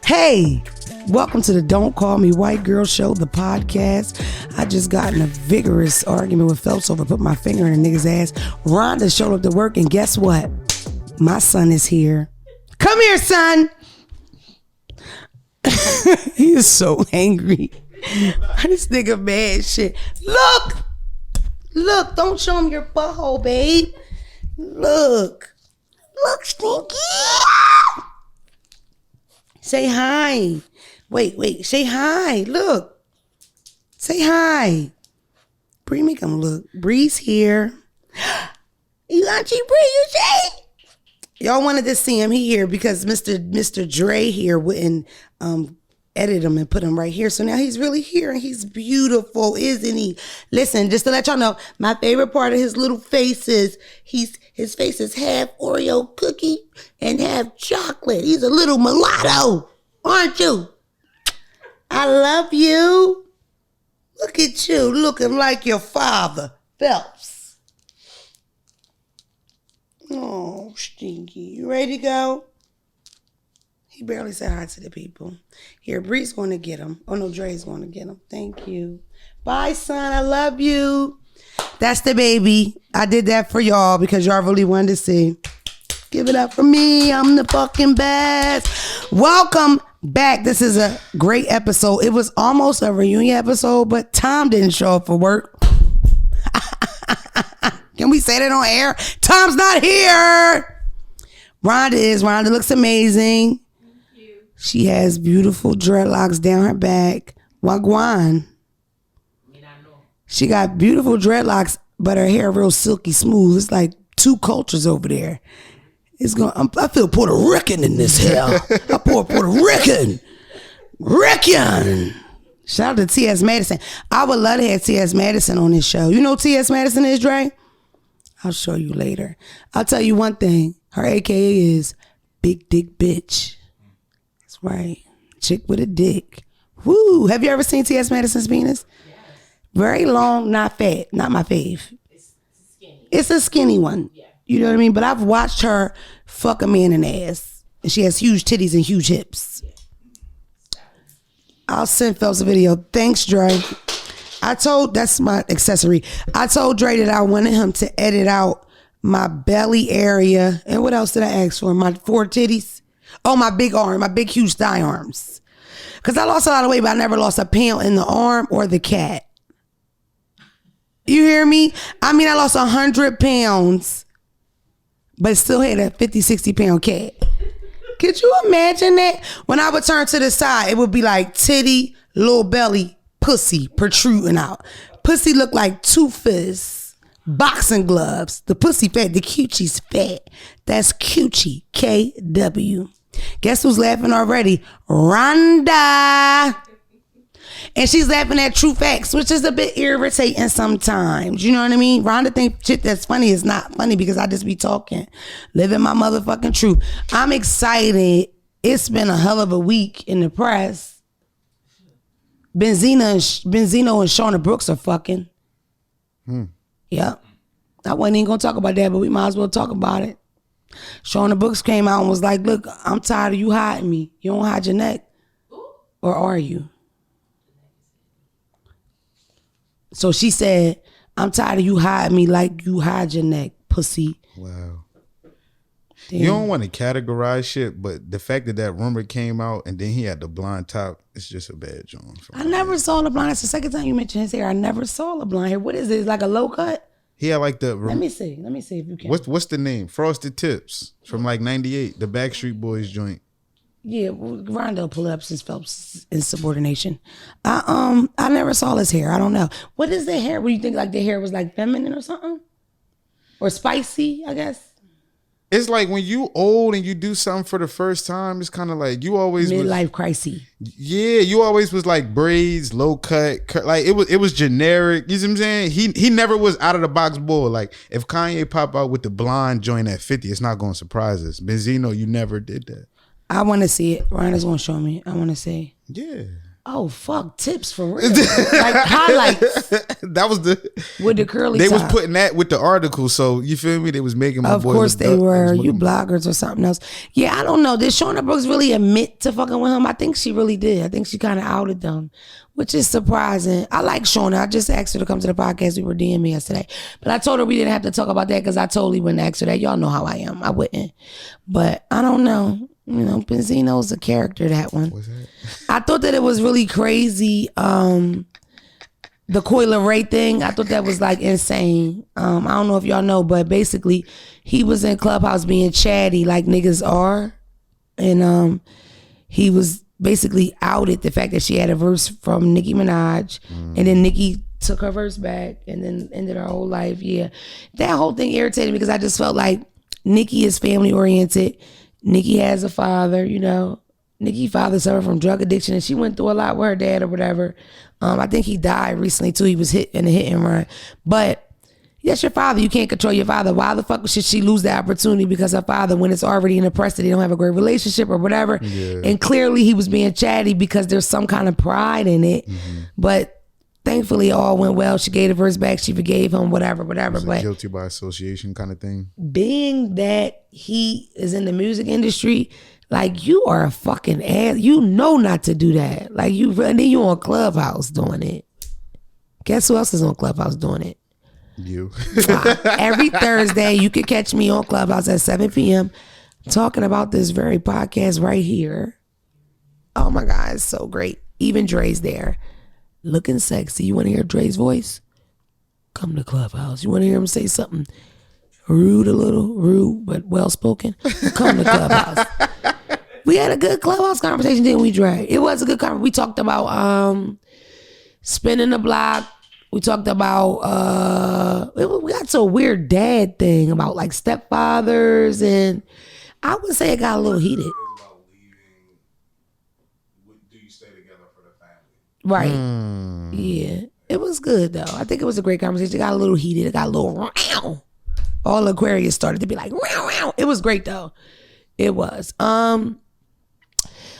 Hey, welcome to the Don't Call Me White Girl Show, the podcast. I just got in a vigorous argument with Phelps over put my finger in a nigga's ass. Rhonda showed up to work, and guess what? My son is here. Come here, son. He is so angry. This nigga mad shit. Look, don't show him your butthole, babe. Look, Stinky. Say hi. Wait, say hi. Look. Say hi. Bree, make him look. Bree's here. You got Bree, you say? Y'all wanted to see him. He here because Mr. Dre here wouldn't edit him and put him right here. So now he's really here and he's beautiful, isn't he? Listen, just to let y'all know, my favorite part of his little face is his face is half Oreo cookie and half chocolate. He's a little mulatto, aren't you? I love you. Look at you looking like your father, Phelps. Oh, Stinky. You ready to go? He barely said hi to the people. Here, Bree's going to get him. Oh, no, Dre's going to get him. Thank you. Bye, son. I love you. That's the baby. I did that for y'all because y'all really wanted to see. Give it up for me. I'm the fucking best. Welcome back. This is a great episode. It was almost a reunion episode, but Tom didn't show up for work. Can we say that on air? Tom's not here. Rhonda looks amazing. Thank you. She has beautiful dreadlocks down her back. Wagwan. She got beautiful dreadlocks, but her hair real silky smooth. It's like two cultures over there. I feel Puerto Rican in this hair. I Puerto Rican. Shout out to T.S. Madison. I would love to have T.S. Madison on this show. You know who T.S. Madison is, Dre? I'll show you later. I'll tell you one thing. Her AKA is Big Dick Bitch. That's right. Chick with a dick. Woo. Have you ever seen T.S. Madison's penis? Yes. Very long, not fat. Not my fave. It's skinny. It's a skinny one. Yeah. You know what I mean? But I've watched her fuck a man in the ass. And she has huge titties and huge hips. Yeah. I'll send Phelps a video. Thanks, Dre. That's my accessory. I told Dre that I wanted him to edit out my belly area. And what else did I ask for? My 4 titties. Oh, my big arm, my big, huge thigh arms. Because I lost a lot of weight, but I never lost a pound in the arm or the cat. You hear me? I mean, I lost 100 pounds, but still had a 50, 60 pound cat. Could you imagine that? When I would turn to the side, it would be like titty, little belly, pussy protruding out. Pussy looked like two fists, boxing gloves. The pussy fat, the coochie's fat. That's coochie, KW. Guess who's laughing already? Rhonda. And she's laughing at true facts, which is a bit irritating sometimes. You know what I mean? Rhonda think shit that's funny is not funny because I just be talking. Living my motherfucking truth. I'm excited. It's been a hell of a week in the press. Benzino and Shauna Brooks are fucking. Yep. I wasn't even going to talk about that, but we might as well talk about it. Shauna Brooks came out and was like, look, I'm tired of you hiding me. You don't hide your neck. Or are you? So she said, I'm tired of you hiding me like you hide your neck, pussy. Wow. Damn. You don't want to categorize shit, but the fact that rumor came out and then he had the blonde top, it's just a bad joint. I never saw LeBlanc. That's the second time you mentioned his hair. I never saw LeBlanc hair. What is it? It's like a low cut? He had like the... Let me see if you can. What's the name? Frosted Tips from like 98, the Backstreet Boys joint. Yeah, Rhonda pull it up since Phelps insubordination. I never saw his hair. I don't know. What is the hair? What do you think? Like the hair was like feminine or something? Or spicy, I guess? It's like when you old and you do something for the first time, it's kind of like you always midlife crisis. Yeah, you always was like braids, low cut, like it was generic. You see what I'm saying? He never was out of the box bull. Like if Kanye pop out with the blonde joint at 50, it's not going to surprise us. Benzino, you never did that. I want to see it. Rhonda's going to show me. I want to see. Yeah. Oh fuck, tips for real. Like highlights. That was with the curly They top. was putting that with the article, so you feel me? They was making my Of boys course they were. You looking. bloggers or something else. Yeah, I don't know. Did Shauna Brooks really admit to fucking with him? I think she really did. I think she kind of outed them, which is surprising. I like Shauna. I just asked her to come to the podcast. We were DMing yesterday. But I told her we didn't have to talk about that because I totally wouldn't ask her that. Y'all know how I am. I wouldn't. But I don't know. You know, Benzino's a character, that one. What's that? I thought that it was really crazy. The Coi Leray thing, I thought that was like insane. I don't know if y'all know, but basically he was in Clubhouse being chatty like niggas are. And he was basically outed the fact that she had a verse from Nicki Minaj. And then Nicki took her verse back and then ended her whole life. Yeah. That whole thing irritated me because I just felt like Nicki is family oriented. Nicki has a father, you know. Nicki's father suffered from drug addiction and she went through a lot with her dad or whatever. I think he died recently too. He was hit in a hit and run. But that's your father. You can't control your father. Why the fuck should she lose the opportunity because her father, when it's already in the press that they don't have a great relationship or whatever? Yeah. And clearly he was being chatty because there's some kind of pride in it. Mm-hmm. But thankfully, it all went well. She gave the verse back. She forgave him, whatever. But guilty by association kind of thing. Being that he is in the music industry, like you are a fucking ass. You know not to do that. Like and then you on Clubhouse doing it. Guess who else is on Clubhouse doing it? You. Every Thursday, you can catch me on Clubhouse at 7 p.m. talking about this very podcast right here. Oh my God, it's so great. Even Dre's there. Looking sexy. You want to hear Dre's voice? Come to Clubhouse. You want to hear him say something rude, a little rude, but well spoken? Come to Clubhouse. We had a good Clubhouse conversation, didn't we, Dre? It was a good conversation. We talked about spinning the block. We talked about we got to a weird dad thing about like stepfathers, and I would say it got a little heated. Right. Yeah. It was good though. I think it was a great conversation. It got a little heated. It got a little row. All Aquarius started to be like row. It was great though. It was.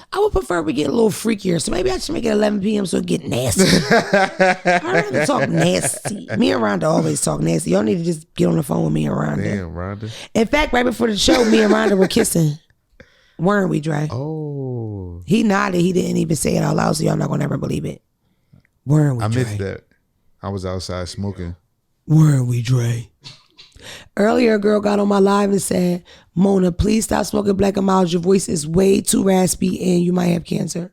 I would prefer we get a little freakier. So maybe I should make it 11 p.m. so it get nasty. I'd rather talk nasty. Me and Rhonda always talk nasty. Y'all need to just get on the phone with me and Rhonda. Damn, Rhonda. In fact, right before the show, me and Rhonda were kissing. Weren't we, Dre? Oh. He nodded. He didn't even say it out loud, so y'all not gonna ever believe it. Weren't we, I Dre? missed that. I was outside smoking. Weren't we, Dre? Earlier, a girl got on my live and said, Mona, please stop smoking Black and Mild. Your voice is way too raspy and you might have cancer.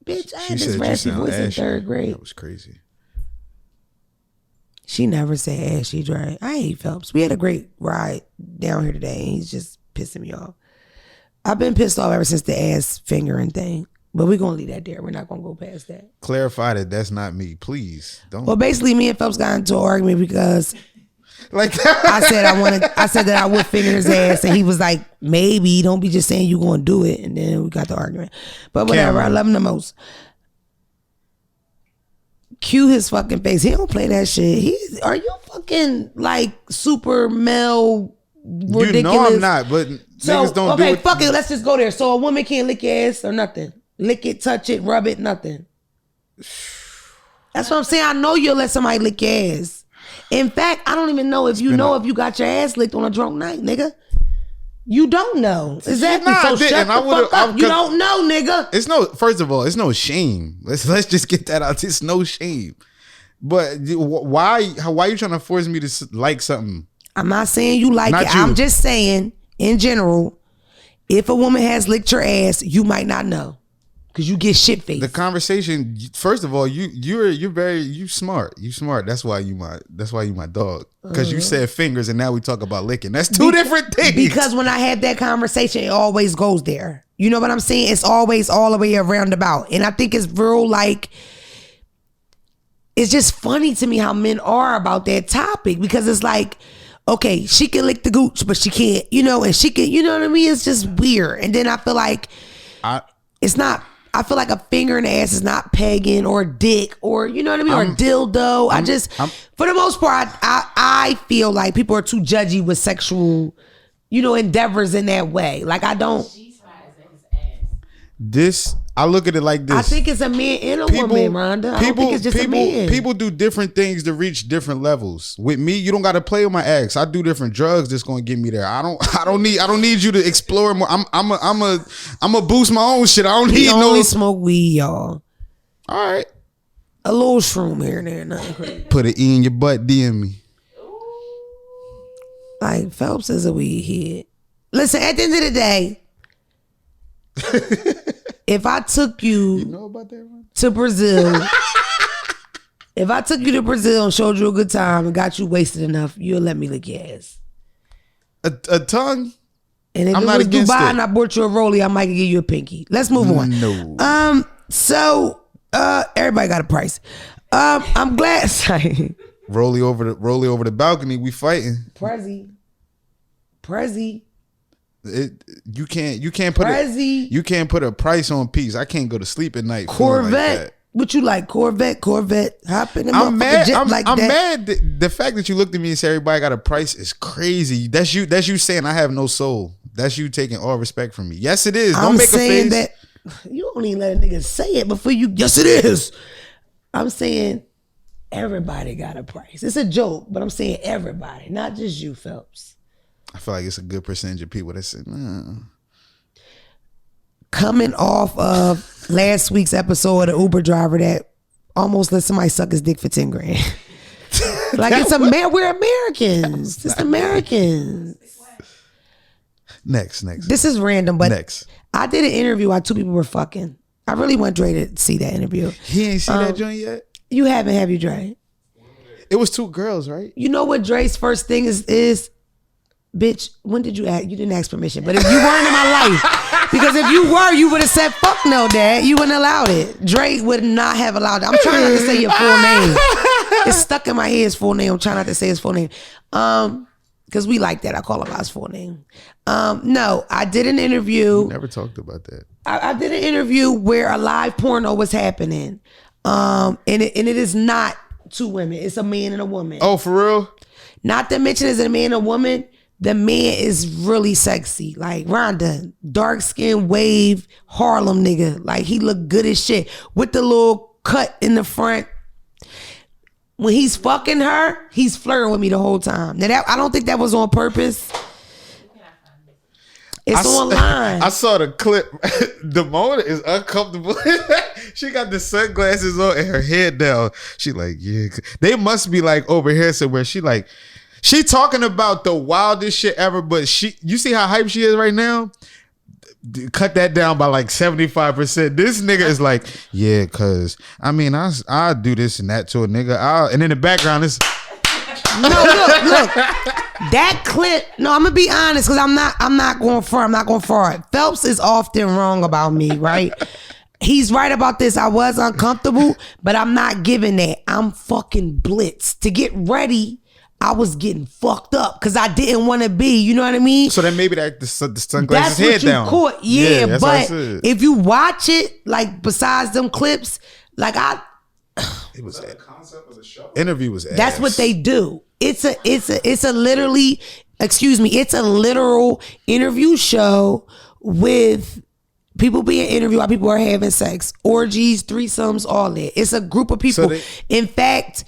Bitch, I had this raspy voice in third grade. That was crazy. She never said ashy, Dre. I hate Phelps. We had a great ride down here today and he's just pissing me off. I've been pissed off ever since the ass fingering thing. But we're going to leave that there. We're not going to go past that. Clarify that that's not me, please. Don't. Well, basically, me and Phelps got into an argument because like I said that I would finger his ass, and he was like, maybe, don't be just saying you going to do it. And then we got the argument. But whatever, I love him the most. Cue his fucking face. He don't play that shit. Are you fucking like super male ridiculous? You know I'm not, but niggas don't do it. Okay, fuck it. Let's just go there. So a woman can't lick your ass or nothing. Lick it, touch it, rub it, nothing. That's what I'm saying. I know you'll let somebody lick your ass. In fact, I don't even know if you know if you got your ass licked on a drunk night, nigga. You don't know. Exactly. So shut the fuck up. You don't know, nigga. First of all, it's no shame. Let's just get that out. It's no shame. But why are you trying to force me to like something? I'm not saying you like it. I'm just saying, in general, if a woman has licked your ass, you might not know. Cause you get shit faced. The conversation, first of all, you smart. You smart. That's why you my dog. Cause you said fingers and now we talk about licking. That's two different things. Because when I had that conversation, it always goes there. You know what I'm saying? It's always all the way around about. And I think it's real like, it's just funny to me how men are about that topic because it's like, okay, she can lick the gooch, but she can't, and she can, you know what I mean? It's just weird. And then I feel like I feel like a finger in the ass is not pegging or dick or, you know what I mean? Or dildo. For the most part, I feel like people are too judgy with sexual, endeavors in that way. Like I don't. This, I look at it like this. I think it's a man and a woman, Rhonda. I don't think it's just a man. People do different things to reach different levels. With me, you don't got to play with my ex. I do different drugs that's going to get me there. I don't need you to explore more. I'm a boost my own shit. I don't need no. Only smoke weed, y'all. All right. A little shroom here and there, nothing crazy. Put it in your butt, DM me. Like Phelps is a weed head. Listen, at the end of the day, if I took you know about that one? To Brazil, if I took you to Brazil and showed you a good time and got you wasted enough, you'll let me lick your ass. A tongue? And if it was Dubai and I bought you a rollie, I might give you a pinky. Let's move on. No. So everybody got a price. I'm glad. Rollie over the balcony. We fighting. Prezi. You can't put a price on peace. I can't go to sleep at night. Corvette. Like that. What you like? Corvette. Hop in the I'm mad. jet I'm that. mad. The fact that you looked at me and said everybody got a price is crazy. That's you saying I have no soul. That's you taking all respect from me. Yes, it is. Don't make a face. That you don't even let a nigga say it before you. Yes, it is. I'm saying everybody got a price. It's a joke, but I'm saying everybody, not just you, Phelps. I feel like it's a good percentage of people that say, Coming off of last week's episode of the Uber driver that almost let somebody suck his dick for 10 grand. Like we're Americans. It's Americans. Next. This is random, but next. I did an interview while 2 people were fucking. I really want Dre to see that interview. He ain't seen that joint yet? You haven't, have you, Dre? It was 2 girls, right? You know what Dre's first thing is? Bitch, when did you ask? You didn't ask permission. But if you weren't in my life, because if you were, you would have said, fuck no, Dad. You wouldn't allow it. Drake would not have allowed it. I'm trying not to say your full name. It's stuck in my head, his full name. I'm trying not to say his full name. Because we like that. I call him by his full name. No, I did an interview. We never talked about that. I did an interview where a live porno was happening. And it is not 2 women. It's a man and a woman. Oh, for real? Not to mention it's a man and a woman. The man is really sexy. Like Rhonda, dark skin, wave, Harlem nigga. Like he look good as shit. With the little cut in the front. When he's fucking her, he's flirting with me the whole time. Now I don't think that was on purpose. It's online. I saw the clip. The moment is uncomfortable. She got the sunglasses on and her head down. She like, yeah. They must be like over here somewhere. She talking about the wildest shit ever, but you see how hype she is right now? Cut that down by like 75%. This nigga is like, yeah, cause I mean, I do this and that to a nigga. And in the background is no, look. That clip, no, I'm gonna be honest, cause I'm not going for it. Phelps is often wrong about me, right? He's right about this. I was uncomfortable, but I'm not giving that. I'm fucking blitzed. To get ready, I was getting fucked up because I didn't want to be. You know what I mean? So then maybe the sunglasses that's head what you down. Caught. Yeah, but if you watch it, like besides them clips, like it was the concept of the show. Interview was ass. That's what they do. It's a literal interview show with people being interviewed while people are having sex, orgies, threesomes, all that. It's a group of people. In fact,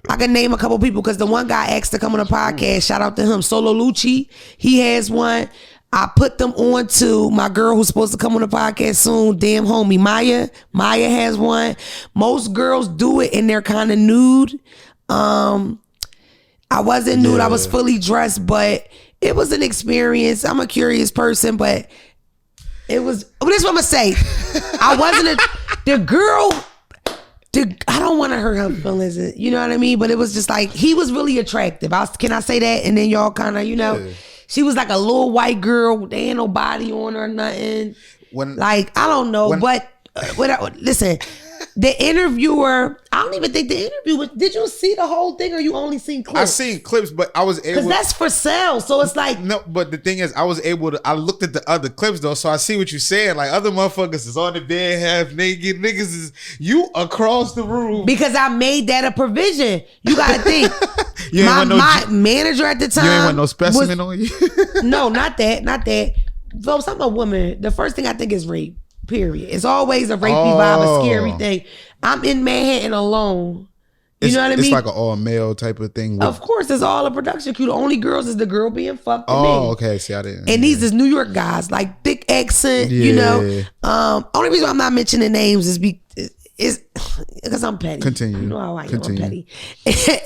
I can name a couple people because the one guy asked to come on the podcast. Shout out to him. Solo Lucci. He has one. I put them on to my girl who's supposed to come on the podcast soon. Damn homie Maya. Maya has one. Most girls do it and they're kind of nude. I wasn't nude. I was fully dressed, but it was an experience. I'm a curious person, but it was. But this is what I'm gonna say. I wasn't the girl. I don't want to hurt her feelings, you know what I mean? But it was just like, he was really attractive. Can I say that? And then y'all kind of, she was like a little white girl. There ain't no body on her or nothing. I don't know. Listen, the interviewer, I don't even think the interview was, did you see the whole thing or you only seen clips? I seen clips, but I was able. Because that's for sale. So it's like. No, but the thing is, I looked at the other clips though, so I see what you're saying. Like other motherfuckers is on the bed half naked. Niggas is, you across the room. Because I made that a provision. You got to think. my manager at the time. You ain't want no specimen on you? No, not that. Folks, I'm a woman. The first thing I think is rape. period. It's always a rapey vibe, a scary thing. I'm in Manhattan alone. You know what I mean? It's like an all male type of thing. Of course, it's all a production crew. The only girls is the girl being fucked. Okay. See, I didn't. And these is New York guys, like thick accent. You know. Only reason I'm not mentioning names is because I'm petty. Continue. You know how I am. I'm petty.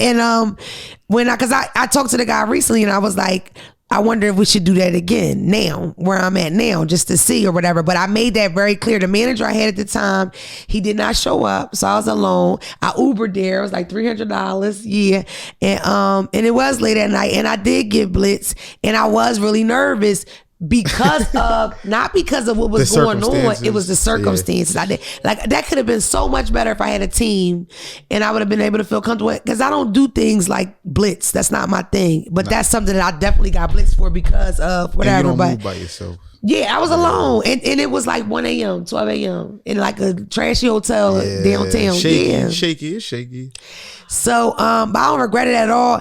And I talked to the guy recently, and I was like, I wonder if we should do that again now, where I'm at now, just to see or whatever. But I made that very clear. The manager I had at the time, he did not show up, so I was alone. I Ubered there. It was like $300. Yeah, and it was late at night, and I did get blitz, and I was really nervous. Because of not because of what was going on, it was the circumstances. I did like that could have been so much better if I had a team and I would have been able to feel comfortable, because I don't do things like blitz. That's not my thing. But that's something that I definitely got blitzed for because of whatever. And you don't but move by yourself. Yeah, I was alone, and it was like 1 a.m., 12 a.m. in like a trashy hotel downtown. Shaky. So, but I don't regret it at all.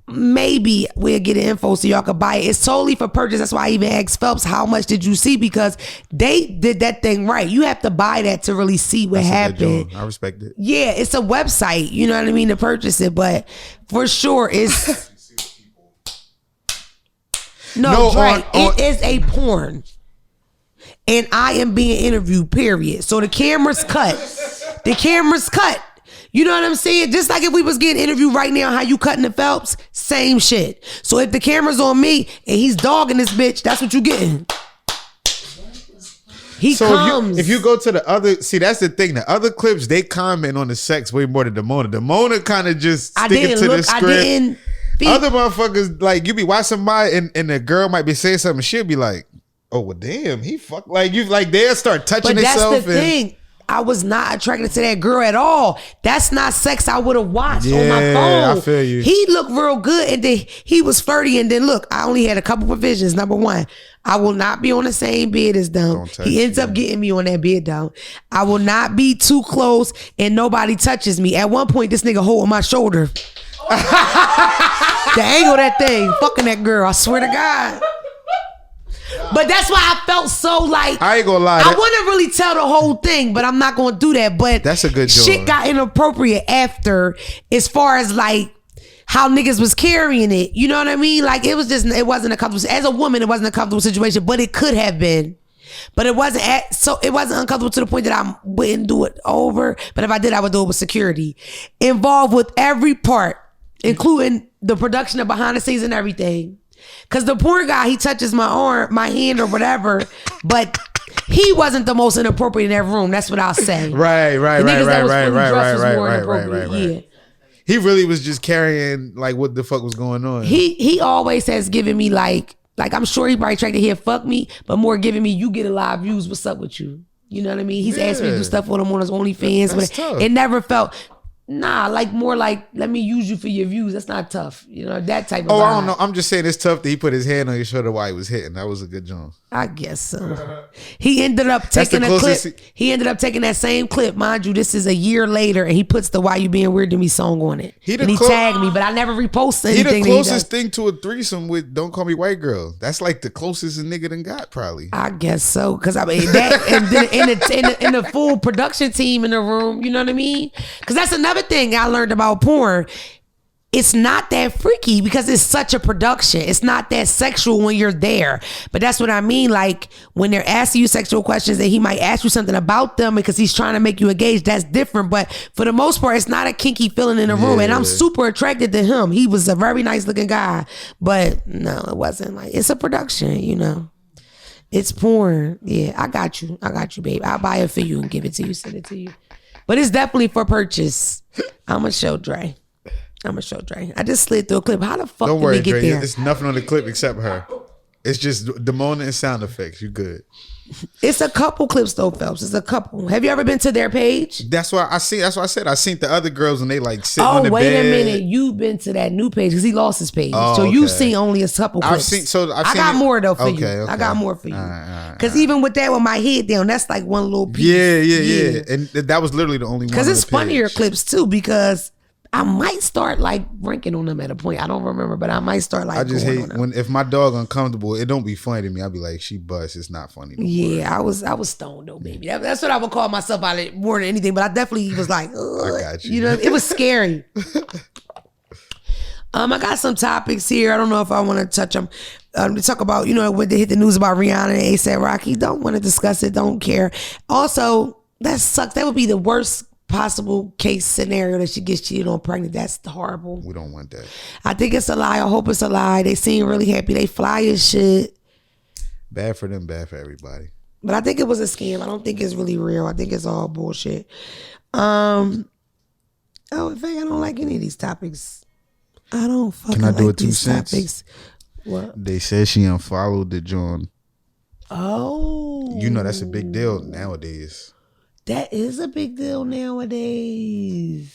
Maybe we'll get the info so y'all can buy it. It's totally for purchase. That's why I even asked Phelps, how much did you see? Because they did that thing right. You have to buy that to really see what happened. I respect it. Yeah, it's a website, you know what I mean, to purchase it. But for sure, it's... No, Dre, it is a porn. And I am being interviewed, period. So the camera's cut. The camera's cut. You know what I'm saying? Just like if we was getting interviewed right now, how you cutting the Phelps, same shit. So if the camera's on me and he's dogging this bitch, that's what you getting. He comes. If you go to the other, see, that's the thing. The other clips, they comment on the sex way more than Damona. Damona kind of just sticking to the script. Other motherfuckers, like, you be watching somebody and the girl might be saying something, she'll be like, oh, well, damn, he fucked. Like, you, like, they'll start touching themselves. But that's the thing. I was not attracted to that girl at all. That's not sex I would have watched on my phone. I feel you. He looked real good, and then he was flirty, and then look, I only had a couple provisions. Number one, I will not be on the same bed as them. He ends up getting me on that bed, though. I will not be too close, and nobody touches me. At one point, this nigga holding my shoulder. The angle of that thing, fucking that girl, I swear to God. But that's why I felt so like, I ain't gonna lie, I want to really tell the whole thing, but I'm not gonna do that. But that's a good job. Shit got inappropriate after, as far as like how niggas was carrying it. You know what I mean? Like, it wasn't a comfortable, as a woman, it wasn't a comfortable situation, but it could have been. But it wasn't uncomfortable to the point that I wouldn't do it over. But if I did, I would do it with security involved with every part, including the production of behind the scenes and everything. Cause the poor guy, he touches my arm, my hand or whatever, but he wasn't the most inappropriate in that room. That's what I'll say. Right. Yeah. He really was just carrying like what the fuck was going on. He always has given me like I'm sure he probably tried to hear fuck me, but more giving me, you get a lot of views. What's up with you? You know what I mean? He's asked me to do stuff with him on his OnlyFans, but it never felt. Nah, like more like, let me use you for your views. That's not tough. You know, that type of vibe. I don't know. I'm just saying it's tough that he put his hand on your shoulder while he was hitting. That was a good job. I guess so. He ended up taking a clip. He ended up taking that same clip. Mind you, this is a year later, and he puts the Why You Being Weird to Me song on it. And he tagged me, but I never reposted anything. He the closest thing to a threesome with Don't Call Me White Girl. That's like the closest a nigga done got, probably. I guess so. Because I mean, that, and then in the full production team in the room, you know what I mean? Because that's another thing I learned about porn. It's not that freaky because it's such a production. It's not that sexual when you're there. But that's what I mean. Like, when they're asking you sexual questions and he might ask you something about them because he's trying to make you engage, that's different. But for the most part, it's not a kinky feeling in the room. And I'm super attracted to him. He was a very nice looking guy. But no, it wasn't. Like, it's a production, you know. It's porn. Yeah, I got you. Babe. I'll buy it for you and give it to you, send it to you. But it's definitely for purchase. I'm going to show Dre. I just slid through a clip. How the fuck did we get there? There's nothing on the clip except her. It's just Damona and sound effects. You good. It's a couple clips though, Phelps. It's a couple. Have you ever been to their page? That's why I said I seen the other girls and they like sitting on the bed. Oh, wait a minute. You've been to that new page because he lost his page. So you've seen only a couple clips. I got more though for you. Okay. I got more for you. Because even with that, with my head down, that's like one little piece. Yeah. And that was literally the only one. Because it's funnier clips too, because I might start like ranking on them at a point. I don't remember, but I might start like. I just hate when if my dog uncomfortable, it don't be funny to me. I'll be like, she bust. It's not funny. Yeah, I was stoned though, baby. That's what I would call myself out of more than anything. But I definitely was like, ugh. I got you. You know, it was scary. I got some topics here. I don't know if I want to touch them. To talk about, when they hit the news about Rihanna and A$AP Rocky. Don't want to discuss it. Don't care. Also, that sucks. That would be the worst possible case scenario that she gets cheated on pregnant. That's horrible. We don't want that. I think it's a lie. I hope it's a lie. They seem really happy. They fly as shit. Bad for them, bad for everybody. But I think it was a scam. I don't think it's really real. I think it's all bullshit. In fact, I don't like any of these topics. I don't fucking Can I do like a 2 these cents? topics. What? They said she unfollowed the John. Oh. That's a big deal nowadays. That is a big deal nowadays.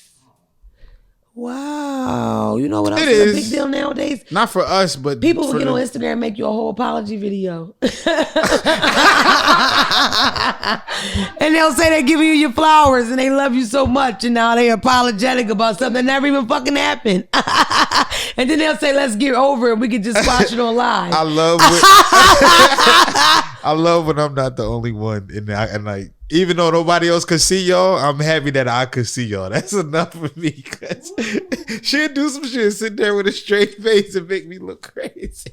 Wow. You know what else is a big deal nowadays? Not for us, but people will get on Instagram and make you a whole apology video. And they'll say they're giving you your flowers and they love you so much and now they're apologetic about something that never even fucking happened. And then they'll say, let's get over it. We can just watch it on live. I love when I'm not the only one. And like, even though nobody else could see y'all, I'm happy that I could see y'all. That's enough for me. Because she'll do some shit, sit there with a straight face and make me look crazy.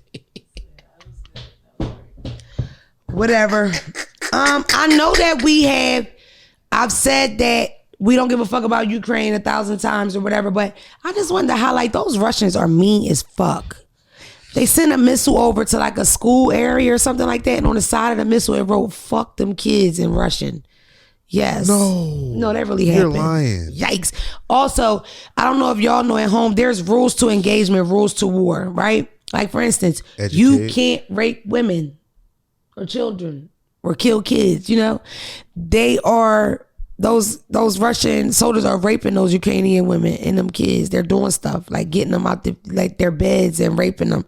Whatever. I know that I've said that we don't give a fuck about Ukraine 1,000 times or whatever, but I just wanted to highlight those Russians are mean as fuck. They sent a missile over to like a school area or something like that, and on the side of the missile it wrote "fuck them kids" in Russian. Yes. No, that really happened. You're lying. Yikes. Also, I don't know if y'all know at home, there's rules to engagement, rules to war, right? Like for instance, you can't rape women or children or kill kids, They are those Russian soldiers are raping those Ukrainian women and them kids. They're doing stuff like getting them out their beds and raping them.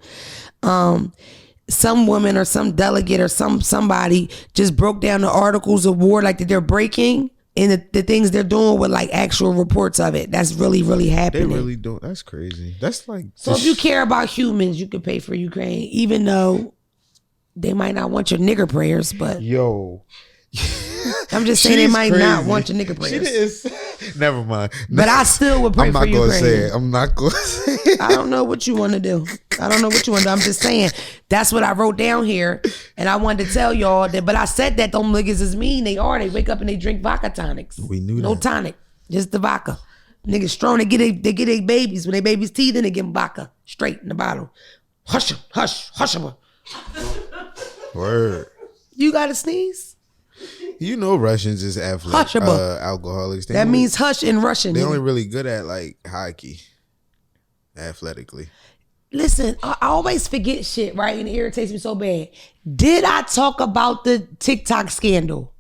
Some woman or some delegate or somebody just broke down the articles of war like that they're breaking and the things they're doing with like actual reports of it. That's really, really happening. They really don't. That's crazy. That's like so. If you care about humans, you can pay for Ukraine, even though they might not want your nigger prayers. But I'm just saying they might not want your nigga prayers. Never mind. But I still would pray for Ukraine. I'm not going to say it. I don't know what you want to do. I'm just saying. That's what I wrote down here. And I wanted to tell y'all that. But I said that them niggas is mean. They are. They wake up and they drink vodka tonics. We knew that. No tonic. Just the vodka. Niggas strong. They get their babies. When they babies' teeth in, they give them vodka. Straight in the bottle. Hush them. Hush them. Word. You got to sneeze? Russians is alcoholics. That means hush in Russian. They only really good at like hockey, athletically. Listen, I always forget shit, right? And it irritates me so bad. Did I talk about the TikTok scandal?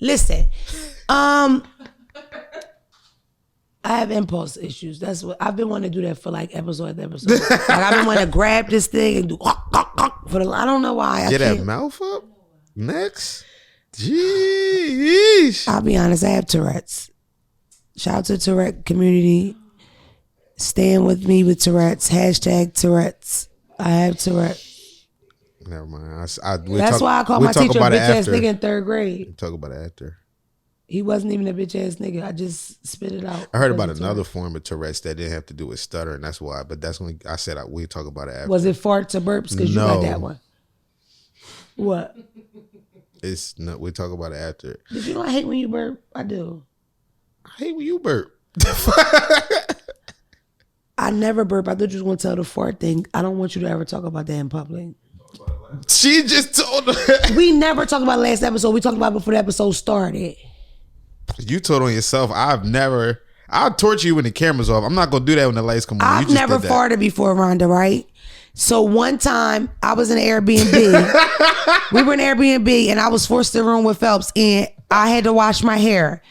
Listen, I have impulse issues. That's what I've been wanting to do that for like episode. Like I've been wanting to grab this thing and do I don't know why. Get that mouth up next. Jeez. I'll be honest, I have Tourette's. Shout out to the Tourette community. Stand with me with Tourette's. # Tourette's. I have Tourette's. Never mind. That's why I call my teacher a bitch ass nigga in 3rd grade. We'll talk about it after. He wasn't even a bitch ass nigga. I just spit it out. I heard about another form of Tourette's that didn't have to do with stuttering. That's why. But that's when I said we'll talk about it after. Was it farts or burps? Because you got that one. What? It's not. We'll talk about it after. Did you know I hate when you burp? I do. I hate when you burp. I never burp. I thought you was going to tell the fart thing. I don't want you to ever talk about that in public. She just told her. We never talked about last episode. We talked about it before the episode started. You told on yourself. I'll torture you when the camera's off. I'm not going to do that when the lights come on. I've never farted before, Rhonda, right? So one time I was in an Airbnb. We were in an Airbnb and I was forced to room with Phelps and I had to wash my hair.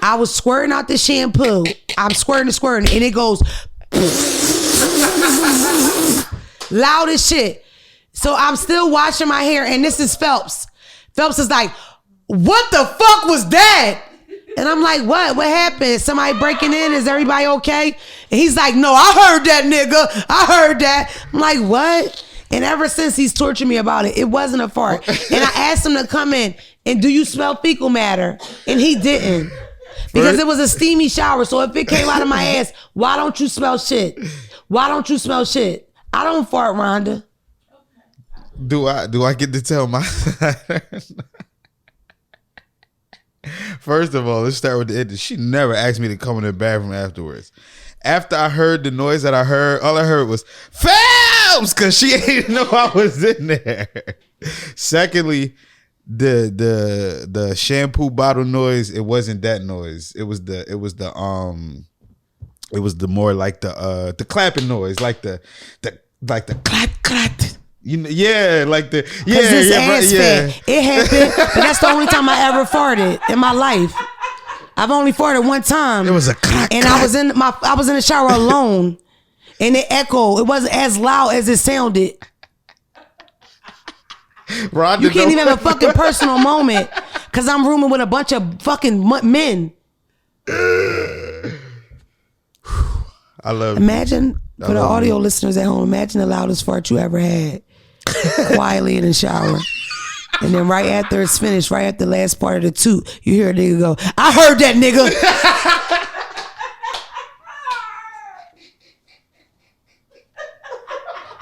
I was squirting out the shampoo. I'm squirting and it goes loud as shit. So I'm still washing my hair and this is Phelps. Phelps is like, what the fuck was that? And I'm like, what? What happened? Somebody breaking in? Is everybody okay? And he's like, no, I heard that, nigga. I heard that. I'm like, what? And ever since he's tortured me about it, it wasn't a fart. And I asked him to come in and do you smell fecal matter? And he didn't. Because it was a steamy shower. So if it came out of my ass, why don't you smell shit? Why don't you smell shit? I don't fart, Rhonda. Do I get to tell my First of all, let's start with the end. She never asked me to come in the bathroom afterwards. After I heard the noise that I heard, all I heard was "Films," because she didn't know I was in there. Secondly, the shampoo bottle noise, it wasn't that noise. It was the more like the clapping noise, like the clap clap. You know, yeah, like the fat. It happened, but that's the only time I ever farted in my life. I've only farted one time. It was a clap, and clap. I was in the shower alone, and it echoed. It wasn't as loud as it sounded. Rhonda, you can't even have a fucking personal moment because I'm rooming with a bunch of fucking men. I love. Imagine for the audio listeners at home. Imagine the loudest fart you ever had, quietly in the shower, and then right after it's finished, right after the last part of the toot, you hear a nigga go, "I heard that, nigga."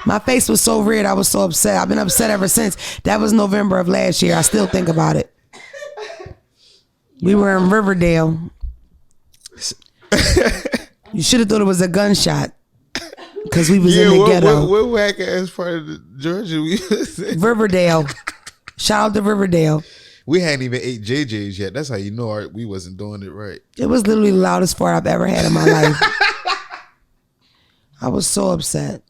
My face was so red. I was so upset. I've been upset ever since. That was November of last year. I still think about it. We were in Riverdale. You should have thought it was a gunshot because we was in the ghetto. What whack ass part of Georgia we was in? Riverdale. Shout out to Riverdale. We hadn't even ate JJ's yet. That's how you know we wasn't doing it right. It was literally the loudest fart I've ever had in my life. I was so upset.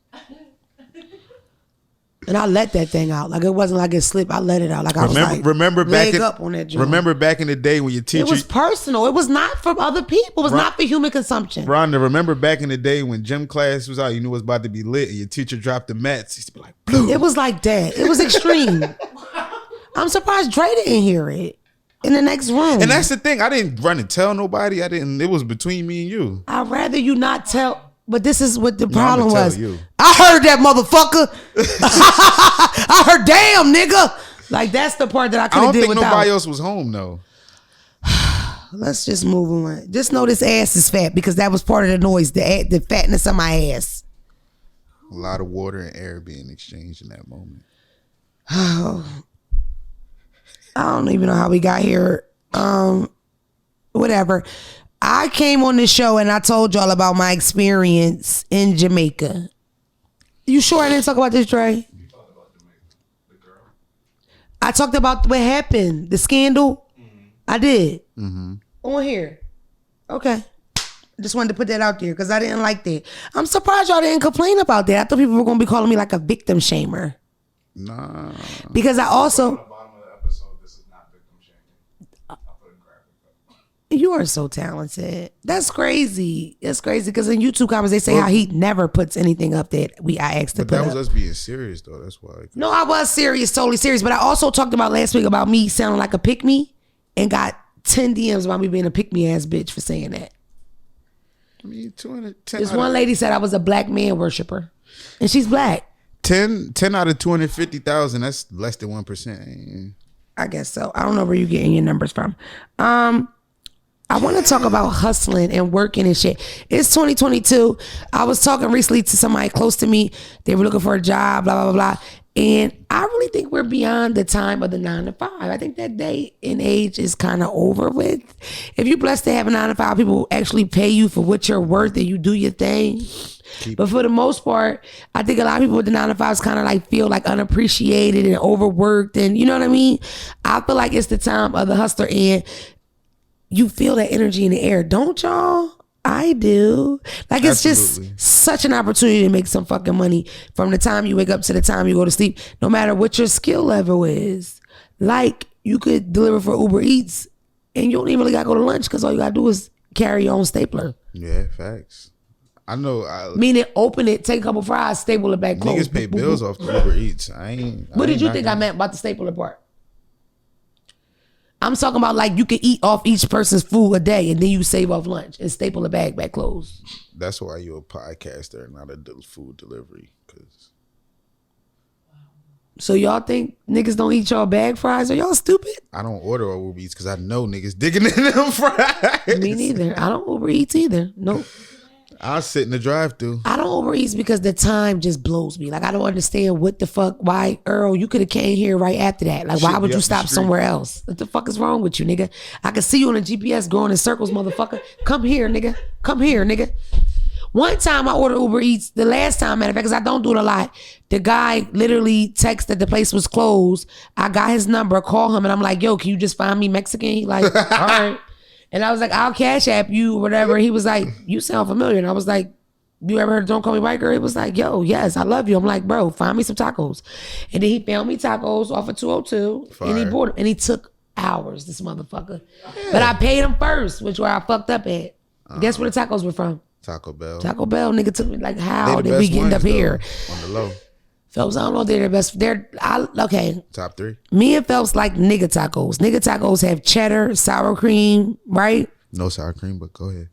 And I let that thing out. Like it wasn't like it slipped. I let it out. Like I was like, remember back up on that joint. Remember back in the day when your teacher... It was personal. It was not from other people. It was not for human consumption. Rhonda, remember back in the day when gym class was out, you knew it was about to be lit, and your teacher dropped the mats. He used to be like, blue. It was like that. It was extreme. I'm surprised Dre didn't hear it in the next room. And that's the thing. I didn't run and tell nobody. It was between me and you. I'd rather you not tell... But this is what the problem was. You. I heard that motherfucker. I heard, damn, nigga. Like, that's the part that I could have did without. Nobody else was home, though. Let's just move on. Just know this ass is fat because that was part of the noise, the fatness of my ass. A lot of water and air being exchanged in that moment. Oh, I don't even know how we got here. Whatever. I came on this show and I told y'all about my experience in Jamaica. You sure I didn't talk about this, Dre? You talked about Jamaica, the girl. I talked about what happened, the scandal. Mm-hmm. I did. Mm-hmm. On here. Okay. Just wanted to put that out there because I didn't like that. I'm surprised y'all didn't complain about that. I thought people were going to be calling me like a victim shamer. Nah. Because I also... You are so talented. That's crazy. That's crazy because in YouTube comments they say how he never puts anything up that I asked to put up. But that was us being serious though. That's why. No, I was serious, totally serious. But I also talked about last week about me sounding like a pick me and got 10 DMs about me being a pick me ass bitch for saying that. I mean, 10 this one lady said I was a black man worshiper, and she's black. 10 out of 250,000. That's less than 1%. I guess so. I don't know where you're getting your numbers from. I want to talk about hustling and working and shit. It's 2022. I was talking recently to somebody close to me. They were looking for a job, blah, blah, blah, blah. And I really think we're beyond the time of the 9 to 5. I think that day and age is kind of over with. If you're blessed to have a 9 to 5, people will actually pay you for what you're worth and you do your thing. But for the most part, I think a lot of people with the 9 to 5s kind of like feel like unappreciated and overworked. And you know what I mean? I feel like it's the time of the hustler, and you feel that energy in the air, don't y'all? I do. Like, it's Absolutely. just such an opportunity to make some fucking money from the time you wake up to the time you go to sleep, no matter what your skill level is. Like, you could deliver for Uber Eats and you don't even really got to go to lunch because all you got to do is carry your own stapler. Yeah, facts. I know. Meaning, open it, take a couple fries, staple it back close. Niggas pay bills off the Uber Eats. What did you think I meant about the stapler part? I'm talking about like you can eat off each person's food a day and then you save off lunch and staple a bag back closed. That's why you're a podcaster and not a food delivery. Cause So y'all think niggas don't eat y'all bag fries? Are y'all stupid? I don't order Uber Eats because I know niggas digging in them fries. Me neither. I don't Uber Eats either. Nope. I'll sit in the drive-thru. I don't Uber Eats because the time just blows me. Like I don't understand what the fuck. Why, Earl? You could have came here right after that. Like why Shit, would be you up the stop street. somewhere else? What the fuck is wrong with you, nigga? I can see you on the GPS going in circles, motherfucker. Come here, nigga. Come here, nigga. One time I ordered Uber Eats. The last time, matter of fact, because I don't do it a lot. The guy literally texted that the place was closed. I got his number, call him, and I'm like, yo, can you just find me Mexican? He like, all right. And I was like, I'll Cash App you or whatever. He was like, you sound familiar. And I was like, you ever heard of Don't Call Me White Girl? He was like, yo, yes, I love you. I'm like, bro, find me some tacos. And then he found me tacos off of 202. Fire. And he bought them. And he took hours, this motherfucker. But I paid him first, which where I fucked up at. Guess where the tacos were from? Taco Bell. Taco Bell, nigga took me like, how They the did we best get ones, up here? though, on the low. Phelps, I don't know if they're the best. Okay. Top 3. Me and Phelps like nigga tacos. Nigga tacos have cheddar, sour cream, right? No sour cream, but go ahead.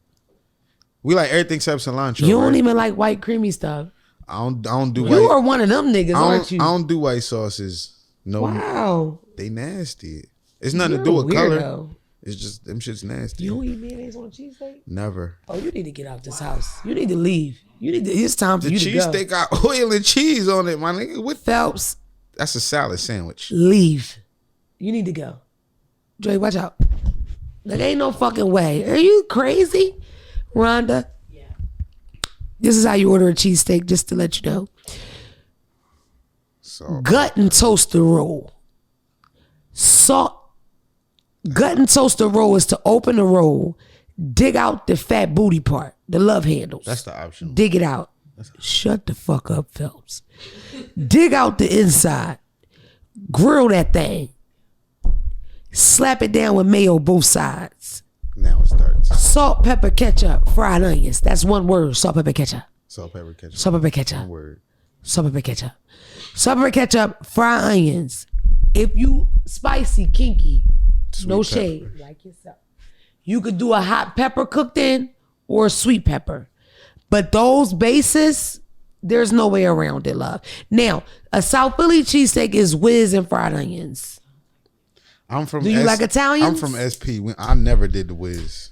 We like everything except cilantro. You don't right? even like white creamy stuff. I don't do You white. are one of them niggas, aren't you? I don't do white sauces. No, Wow. they nasty. It's nothing You're to do with a color. weirdo. It's just them shit's nasty. You don't eat mayonnaise on a cheesesteak? Never. Oh, you need to get out this house. You need to leave. It's time for The you to go. cheesesteak got oil and cheese on it, my nigga. What? Phelps, That's a salad sandwich. leave. You need to go. Dre, watch out. There ain't no fucking way. Are you crazy? Rhonda? Yeah. This is how you order a cheesesteak, just to let you know. So Gut and toaster roll. Gut and toaster roll is to open the roll, dig out the fat booty part, the love handles. that's the option. Dig it out. Shut the fuck up, Phelps. Dig out the inside. Grill that thing. Slap it down with mayo both sides. Now it starts. Salt, pepper, ketchup, fried onions. That's one word. Salt, pepper, ketchup. Salt, pepper, ketchup. Salt, pepper, ketchup. One word. Salt, pepper, ketchup. Salt, pepper, ketchup, fried onions. If you spicy, kinky, no Sweet shade, pepper. like yourself. You could do a hot pepper cooked in or a sweet pepper. But those bases, there's no way around it, love. Now, a South Philly cheesesteak is whiz and fried onions. I'm from. Do you like Italians? I'm from SP. I never did the whiz.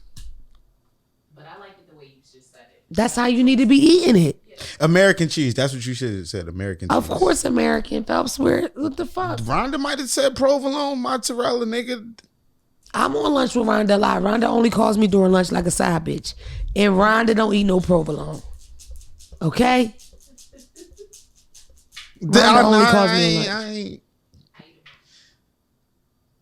But I like it the way you just said it. That's how you need to be eating it. American cheese. That's what you should have said. American cheese. Of course, American Phelps. What the fuck? Rhonda might have said provolone, mozzarella, nigga. I'm on lunch with Rhonda a lot. Rhonda only calls me during lunch like a side bitch. And Rhonda don't eat no provolone. Okay? Rhonda only calls me on lunch. I ain't.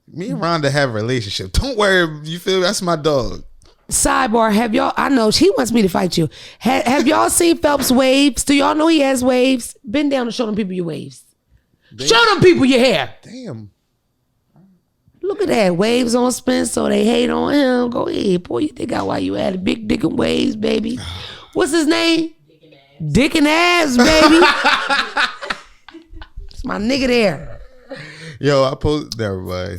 Me and Rhonda have a relationship. Don't worry. You feel me? That's my dog. Sidebar, have y'all, I know she wants me to fight you. Have y'all seen Phelps' waves? Do y'all know he has waves? Bend down and show them people your waves. Show them people your hair. Damn. Look at that. Waves on spin, so they hate on him. Go ahead. Pull your dick out while you at it. Big dick and waves, baby. What's his name? Dick and abs, baby. It's my nigga there. Yo, I posted everybody.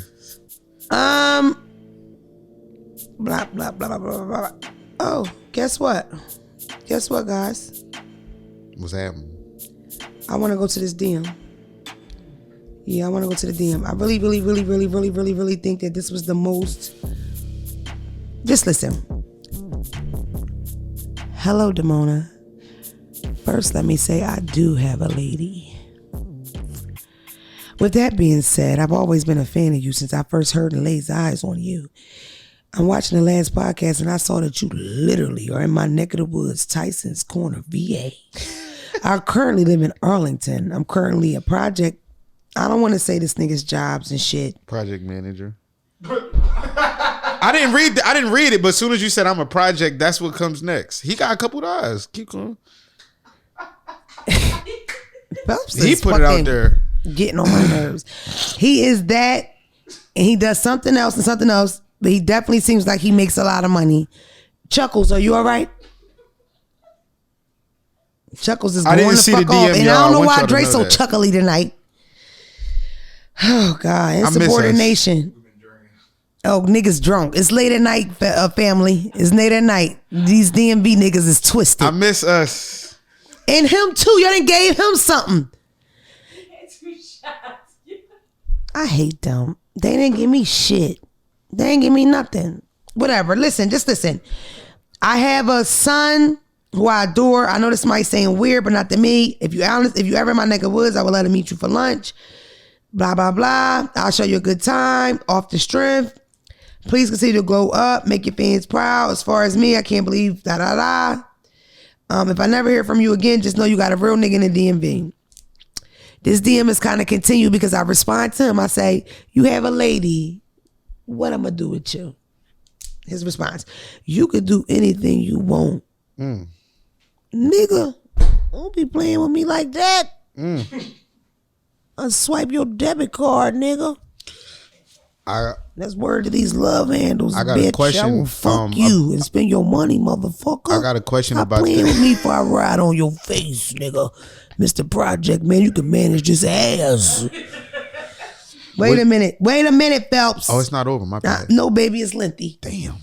Blah, blah, blah, blah, blah, blah. Oh, guess what? Guess what, guys? What's happening? I want to go to this DM. Yeah, I want to go to the DM. I really, really, really, really, really, really, really think that this was the most... Just listen. Hello, Damona. First, let me say I do have a lady. With that being said, I've always been a fan of you since I first heard and laid eyes on you. I'm watching the last podcast and I saw that you literally are in my neck of the woods, Tyson's Corner, VA. I currently live in Arlington. I'm currently a project. I don't want to say this nigga's jobs and shit. Project manager. I didn't read it, but as soon as you said I'm a project, that's what comes next. He got a couple of eyes. Keep going. Phelps He is put it out fucking there. getting on my nerves. He is that, and he does something else and something else, but he definitely seems like he makes a lot of money. Chuckles, are you all right? Chuckles is I going didn't the see fuck the off, DM, and y'all. I don't I know want why y'all to Dre's know so that. chuckly tonight. Oh God, miss us. insubordination. Oh, niggas drunk. It's late at night, family. It's late at night. These DMV niggas is twisted. I miss us. And him too. Y'all done gave him something. He had 2 shots. I hate them. They didn't give me shit. They didn't give me nothing. Whatever. Listen, just listen. I have a son who I adore. I know this might seem weird, but not to me. If you ever in my neck of woods, I would let him meet you for lunch. Blah, blah, blah. I'll show you a good time off the strength. Please continue to glow up. Make your fans proud. As far as me, I can't believe da da da. If I never hear from you again, just know you got a real nigga in the DMV. This DM is kind of continued because I respond to him. I say, you have a lady. What I'm going to do with you? His response, you could do anything you want. Nigga, don't be playing with me like that. I'll swipe your debit card, nigga. That's word to these love handles, I got bitch. a question. I will fuck you and spend your money, motherfucker. I got a question Stop about playing this. with me before I ride on your face, nigga. Mr. Project, man, you can manage this ass. Wait a minute, Phelps. Oh, it's not over. My bad. No, baby, it's lengthy. Damn.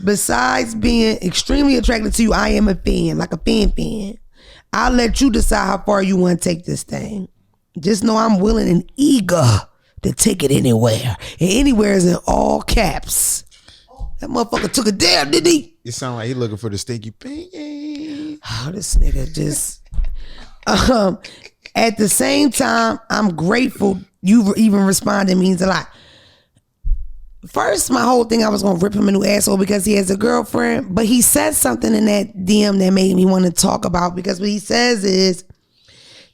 Besides being extremely attracted to you, I am a fan, like a fan. I'll let you decide how far you want to take this thing. Just know I'm willing and eager to take it anywhere. And anywhere is in all caps. That motherfucker took it down, didn't he? It sound like he looking for the stinky pinky. Oh, this nigga just... At the same time, I'm grateful you even responded means a lot. First, my whole thing, I was going to rip him a new asshole because he has a girlfriend. But he said something in that DM that made me want to talk about, because what he says is,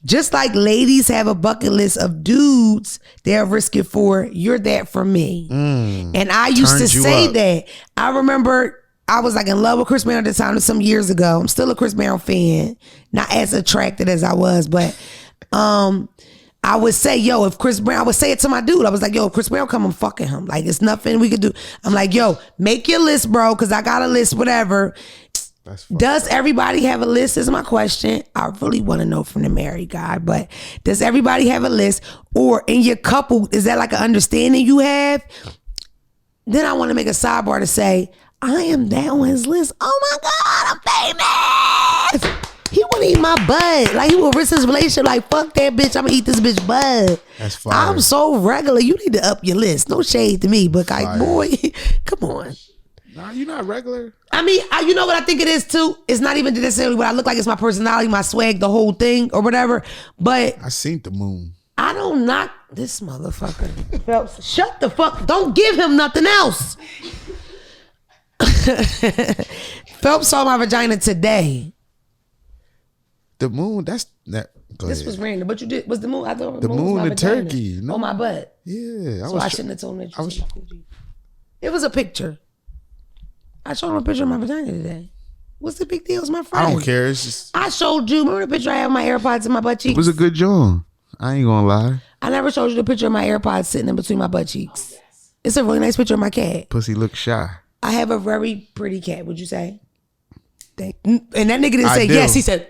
just like ladies have a bucket list of dudes they'll risk it for, you're that for me. And I used to say that. I remember I was like in love with Chris Brown at the time, some years ago. I'm still a Chris Brown fan, not as attracted as I was, but I would say, yo, if Chris Brown, I would say it to my dude. I was like, yo, if Chris Brown come, I'm fucking him. Like, it's nothing we could do. I'm like, yo, make your list, bro, because I got a list, whatever. Does everybody have a list is my question. I really want to know from the married guy, but does everybody have a list? Or in your couple, is that like an understanding you have? Then I want to make a sidebar to say, I am that on his list. Oh my God, I'm famous. He want to eat my butt. Like, he will risk his relationship. Like, fuck that bitch. I'm going to eat this bitch butt. That's fire. I'm so regular. You need to up your list. No shade to me, but like, Fire. boy, come on. Nah, you not regular. I mean, you know what I think it is too? It's not even necessarily what I look like. It's my personality, my swag, the whole thing or whatever. But I seen the moon. I don't knock this motherfucker. Phelps, shut the fuck. Don't give him nothing else. Phelps saw my vagina today. The moon, that's that. This was random, but you did. Was the moon? I thought The moon, was my the vagina. turkey. No. On my butt. Yeah. So I shouldn't have told him that you said my coochie. It was a picture. I showed him a picture of my vagina today. What's the big deal? It's my friend. I don't care. It's just. I showed you. Remember the picture I have of my AirPods in my butt cheeks? It was a good job. I ain't gonna lie. I never showed you the picture of my AirPods sitting in between my butt cheeks. It's a really nice picture of my cat. Pussy look shy. I have a very pretty cat, would you say? And that nigga didn't I say do. yes. He said,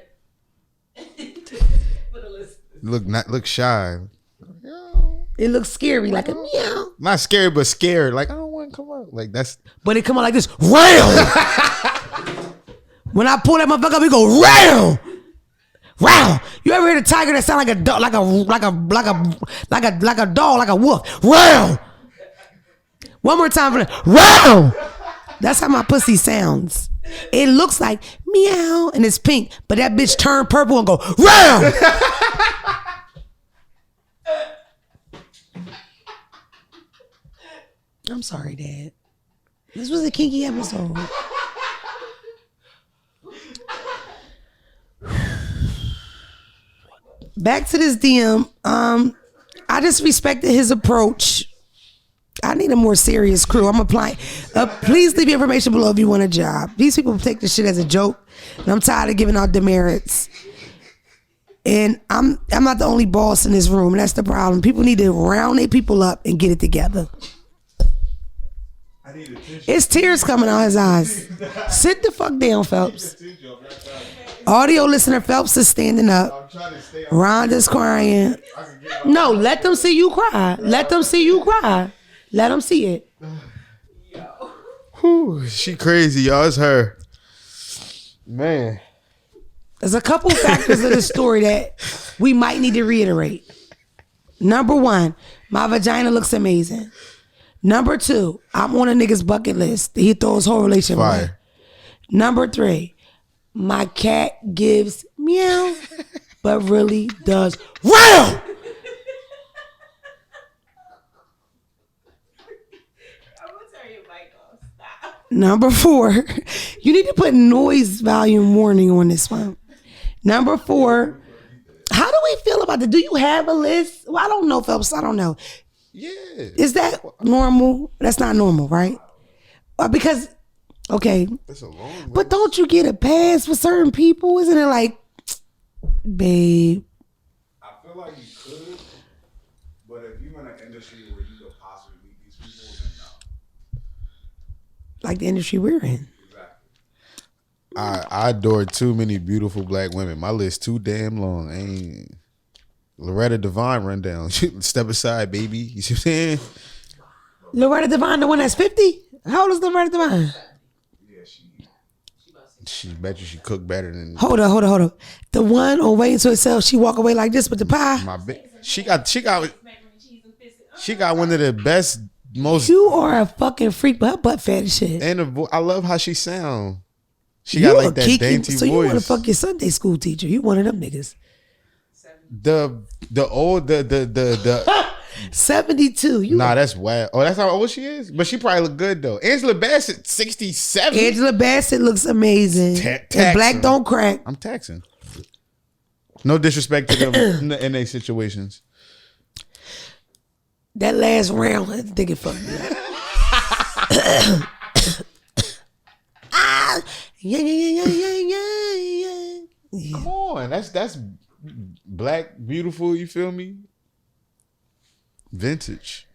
Look shy. it looks scary, like a meow. Not scary, but scared. Like, I don't want to come out. Like, that's. But it come out like this, round. When I pull that motherfucker up, it go round. Round. You ever hear the tiger that sound like a dog, like a dog, like a wolf? Round. One more time for the round. That's how my pussy sounds. It looks like meow and it's pink, but that bitch turn purple and go round. I'm sorry, Dad. This was a kinky episode. Back to this DM. I just respected his approach. I need a more serious crew. I'm applying. Please leave your information below if you want a job. These people take this shit as a joke, and I'm tired of giving out demerits. And I'm not the only boss in this room, and that's the problem. People need to round their people up and get it together. It's tears coming out his eyes. Sit the fuck down, Phelps. Audio listener Phelps is standing up. I'm trying to stay. Rhonda's crying. No, let them see you cry. Let them see you cry. Let them see it. Whew, she crazy, y'all. It's her. Man. There's a couple factors of the story that we might need to reiterate. Number one, my vagina looks amazing. Number two, I'm on a nigga's bucket list. He throws his whole relationship away. Fire. Number three, my cat gives meow, but really does wow. Number four, you need to put noise volume warning on this one. Number four, how do we feel about it? Do you have a list? Well, I don't know, Phelps. I don't know. Yeah. Is that normal? That's not normal, right? Because, okay. It's a long way. But don't you get a pass for certain people? Isn't it like, babe? I feel like you could, but if you're in an industry where you could possibly meet these people, then no. Like the industry we're in. I adore too many beautiful black women. My list too damn long. Ain't Loretta Devine run down. Step aside, baby. You see what I'm saying? Loretta Devine, the one that's 50? How old is Loretta Devine? Yeah, She bet you she cook better than Hold up. The one on Waiting to Itself, she walk away like this with the pie. my bitch. She got one of the best, most. You are a fucking freak, but her butt fat as shit. And I love how she sound. She You got a like that Kiki, dainty so voice. you want to fuck your Sunday school teacher? You one of them niggas. The 72. You Nah, that's wild. Oh, that's how old she is. But she probably look good though. Angela Bassett, 67. Angela Bassett looks amazing. And taxing. black don't crack. I'm taxing. No disrespect to them in their situations. That last round, I think it fucked me up. Yeah. Come on, that's black, beautiful. You feel me? Vintage.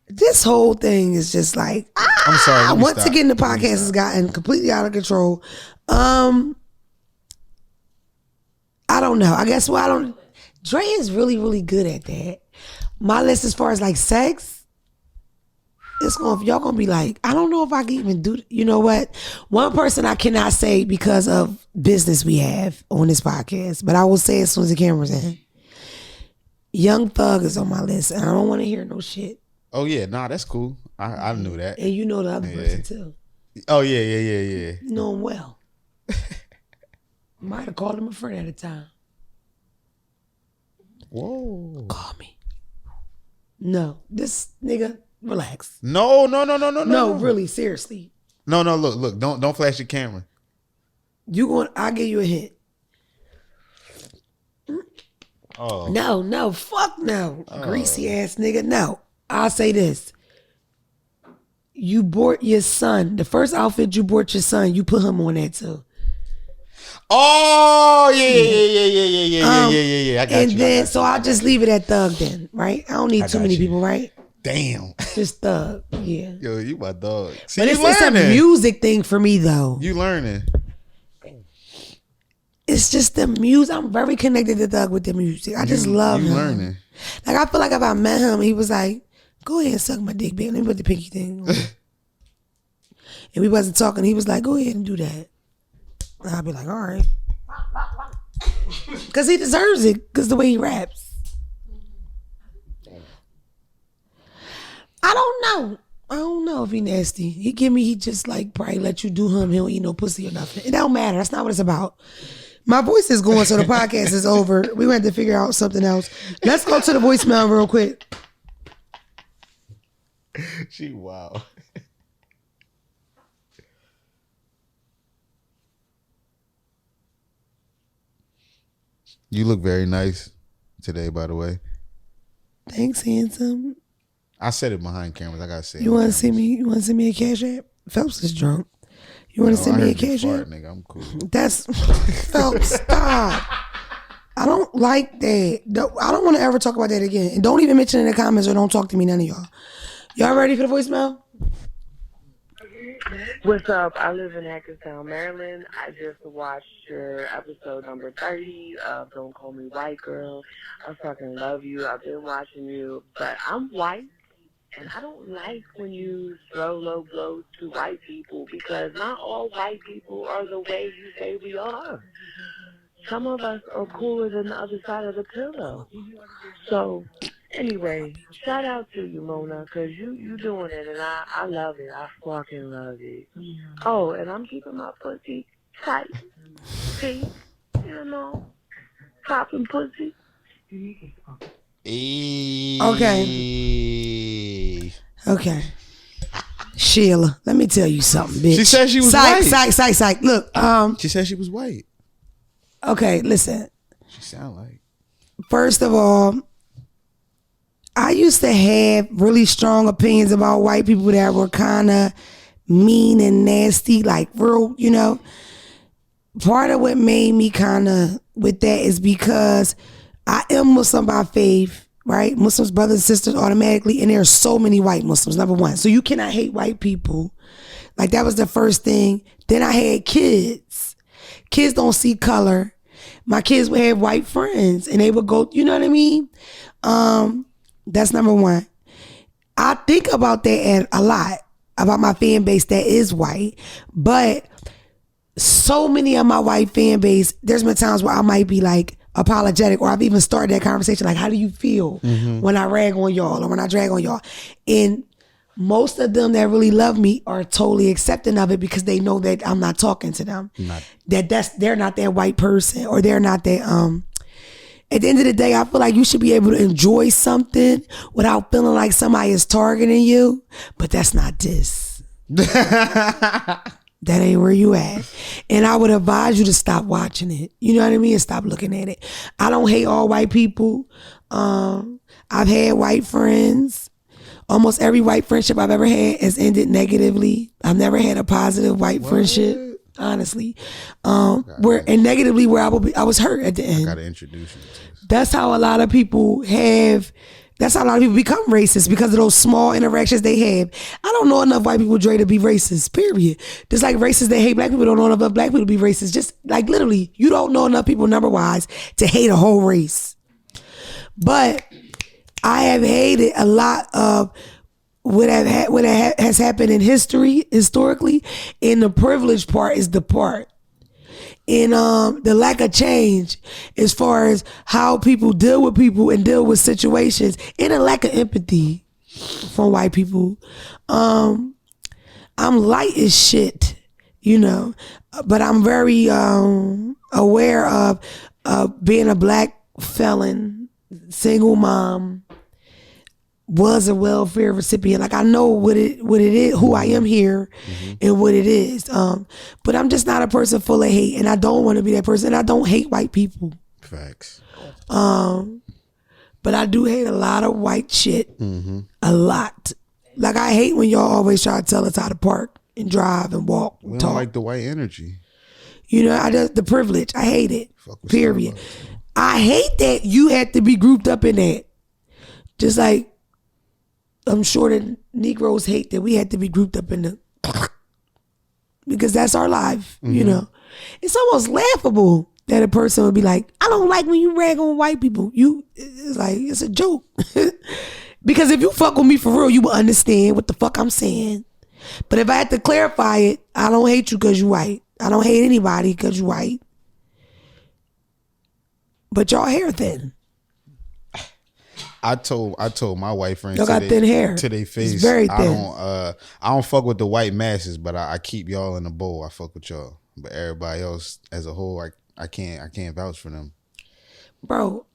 This whole thing is just like, I'm sorry. let me once stop. again, the Let me podcast has stop. gotten completely out of control. I don't know. I guess Dre is really, really good at that. My list as far as like sex, y'all gonna be like, I don't know if I can even do. You know what? One person I cannot say because of business we have on this podcast, but I will say as soon as the camera's in. Young Thug is on my list, and I don't want to hear no shit. Oh yeah, nah, that's cool. I knew that. And you know the other person too. Oh yeah. You know him well. Might have called him a friend at a time. Whoa. Call me. No, this nigga, relax. No. No, really, seriously. No, look. Don't flash your camera. I'll give you a hint. Oh. No, fuck no. Greasy ass nigga, no. I'll say this. You bought your son, the first outfit you bought your son, you put him on that too. Oh yeah. I got And you. then, so I'll just leave it at Thug then, right? I don't need too got many you. people, right? Damn. Just Thug, yeah. Yo, you my dog. See, But you it's a learning. music thing for me though. You learning. It's just the music. I'm very connected to Thug with the music. I just love you him. learning. Like, I feel like if I met him, he was like, go ahead and suck my dick, babe. Let me put the pinky thing on. And we wasn't talking. He was like, go ahead and do that. And I'll be like, all right. Because he deserves it, because the way he raps. I don't know if he nasty. He just like probably let you do him. He don't eat no pussy or nothing. It don't matter. That's not what it's about. My voice is going, so the podcast is over. We went to figure out something else. Let's go to the voicemail real quick. She wow. You look very nice today, by the way. Thanks, handsome. I said it behind cameras. I gotta say. You want to see me? You want to see me a cash app? Phelps is drunk. You want to send me a cash app? Nigga, I'm cool. That's Phelps. Stop. I don't like that. I don't want to ever talk about that again. And don't even mention it in the comments or don't talk to me, none of y'all. Y'all ready for the voicemail? What's up? I live in Hackertown, Maryland. I just watched your episode number 30 of Don't Call Me White Girl. I fucking love you. I've been watching you, but I'm white, and I don't like when you throw low blows to white people because not all white people are the way you say we are. Some of us are cooler than the other side of the pillow. So, anyway, shout out to you, Mona, because you doing it, and I love it. I fucking love it. Oh, and I'm keeping my pussy tight, pink, popping pussy. Okay. Sheila, let me tell you something, bitch. She said she was white. Psych. Look, She said she was white. Okay, listen. She sound like. First of all, I used to have really strong opinions about white people that were kind of mean and nasty, like real, Part of what made me kind of with that is because I am Muslim by faith, right? Muslims, brothers and sisters automatically, and there are so many white Muslims, number one. So you cannot hate white people. Like that was the first thing. Then I had kids. Kids don't see color. My kids would have white friends and they would go, you know what I mean? That's number one. I think about that a lot, about my fan base that is white, but so many of my white fan base, there's been times where I might be like apologetic, or I've even started that conversation like, how do you feel when I rag on y'all or when I drag on y'all? And most of them that really love me are totally accepting of it because they know that I'm not talking to them. They're not that white person, or they're not that at the end of the day, I feel like you should be able to enjoy something without feeling like somebody is targeting you. But that's not this. That ain't where you at. And I would advise you to stop watching it. You know what I mean? And stop looking at it. I don't hate all white people. I've had white friends. Almost every white friendship I've ever had has ended negatively. I've never had a positive white friendship, honestly. Negatively where I was hurt at the end. I gotta introduce you to this. That's how a lot of people become racist, because of those small interactions they have. I don't know enough white people, Dre, to be racist, period. Just like racists that hate black people don't know enough black people to be racist. Just like literally, you don't know enough people number-wise to hate a whole race. But I have hated a lot of what has happened in historically, and the privilege part is the part. And the lack of change as far as how people deal with people and deal with situations, and a lack of empathy from white people. I'm light as shit, but I'm very aware of being a black felon, single mom, was a welfare recipient. Like I know what it is, who I am here, and what it is. But I'm just not a person full of hate, and I don't want to be that person. And I don't hate white people. Facts. But I do hate a lot of white shit. A lot. Like I hate when y'all always try to tell us how to park and drive and walk and We talk. don't like the white energy. The privilege. I hate it. Period. I hate that you had to be grouped up in that. Just like I'm sure that Negroes hate that we had to be grouped up in the because that's our life, It's almost laughable that a person would be like, I don't like when you rag on white people. It's like, it's a joke. Because if you fuck with me for real, you will understand what the fuck I'm saying. But if I had to clarify it, I don't hate you because you white. I don't hate anybody because you white. But y'all hair thin. I told my white friends y'all got thin hair to their face. It's very thin. I don't fuck with the white masses, but I keep y'all in the bowl. I fuck with y'all, but everybody else as a whole, I can't vouch for them. Bro,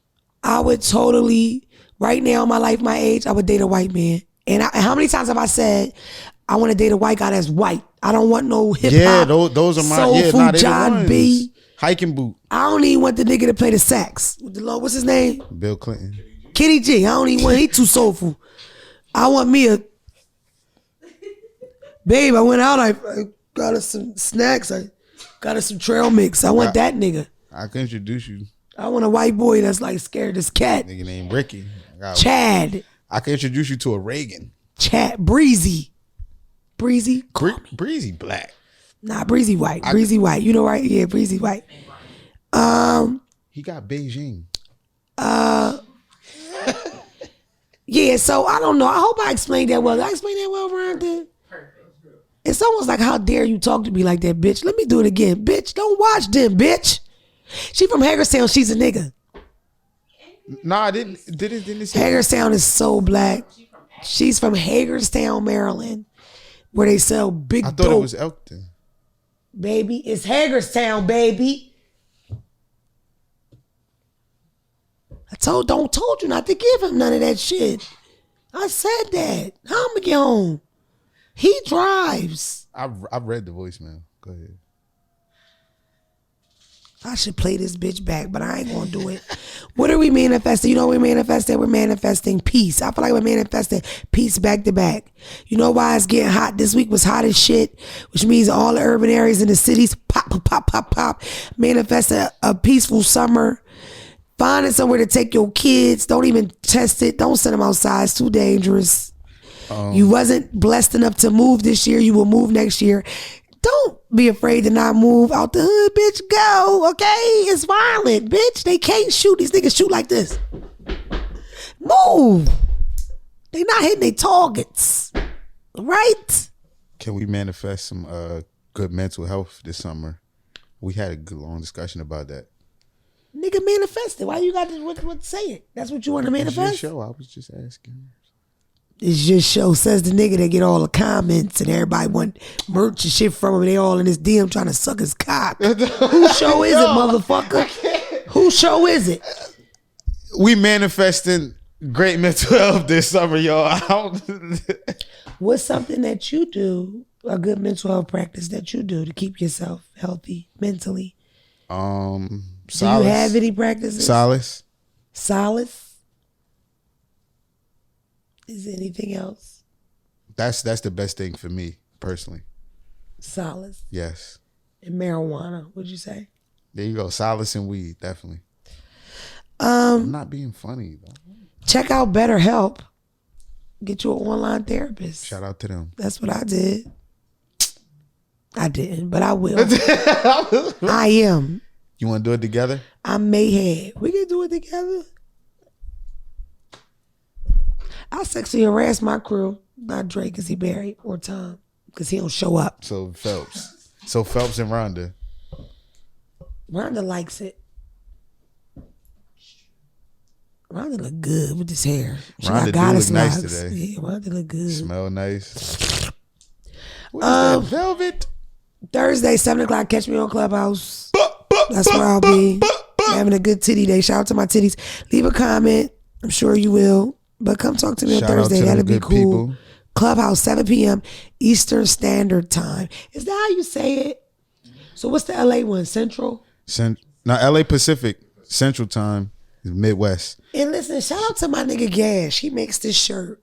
I would totally right now in my life, my age, I would date a white man. And how many times have I said I want to date a white guy that's white? I don't want no hip hop. Yeah, those are my soulful John B. Hiking boot. I don't even want the nigga to play the sax. What's his name? Bill Clinton. Kenny G. I don't even want. He too soulful. I want me a babe. I went out. I got us some snacks. I got us some trail mix. I want that nigga. I can introduce you. I want a white boy that's like scared of this cat. Nigga named Ricky. Chad. I can introduce you to a Reagan. Chad Breezy. Breezy. Breezy black. Nah, Breezy white. Breezy white. You know right? Yeah, Breezy white. He got Beijing. Yeah, so I don't know. I hope I explained that well. Did I explain that well, Rhonda? It's almost like, how dare you talk to me like that, bitch? Let me do it again. Bitch, don't watch them, bitch. She from Hagerstown. She's a nigga. Nah, I didn't say Hagerstown is so black. She's from Hagerstown, Maryland, where they sell big I thought dope. it was Elkton. Baby, it's Hagerstown, baby. I told you not to give him none of that shit. I said that. How I'm gonna get home? He drives. I've read the voicemail. Go ahead. I should play this bitch back, but I ain't gonna do it. What are we manifesting? You know what we're manifesting? We're manifesting peace. I feel like we're manifesting peace back to back. You know why it's getting hot? This week was hot as shit, which means all the urban areas in the cities pop, pop, pop, pop, pop. Manifest a peaceful summer. Finding somewhere to take your kids. Don't even test it. Don't send them outside. It's too dangerous. You wasn't blessed enough to move this year. You will move next year. Don't be afraid to not move out the hood, bitch. Go, okay? It's violent, bitch. They can't shoot. These niggas shoot like this. Move. They not hitting their targets. Right? Can we manifest some good mental health this summer? We had a good long discussion about that. Nigga, manifest it. Why you got to what say it? That's what you want to manifest? It's your show. I was just asking. It's your show, says the nigga that get all the comments and everybody want merch and shit from him. They all in his DM trying to suck his cock. Whose show is it, motherfucker? Whose show is it? We manifesting great mental health this summer, y'all. What's something that you do, a good mental health practice that you do to keep yourself healthy mentally? Solace. Do you have any practices? Solace. Solace? Is there anything else? That's the best thing for me personally. Solace. Yes. And marijuana, would you say? There you go. Solace and weed, definitely. I'm not being funny though. Check out BetterHelp. Get you an online therapist. Shout out to them. That's what I did. I didn't, but I will. I am. You want to do it together? I may have. We can do it together. I sexually harass my crew, not Drake because he married, or Tom because he don't show up. So Phelps. So Phelps and Rhonda. Rhonda likes it. Rhonda look good with this hair. She Rhonda got do look nice locks. today. Yeah, Rhonda look good. Smell nice. What is that? Velvet? Thursday, 7 o'clock, catch me on Clubhouse. That's where I'll be. Having a good titty day. Shout out to my titties. Leave a comment. I'm sure you will. But come talk to me on Shout out Thursday. to them That'll be good cool. people. Clubhouse, 7 p.m. Eastern Standard Time. Is that how you say it? So what's the LA one? Central? Now LA Pacific. Central Time is Midwest. And listen, shout out to my nigga Gash. He makes this shirt.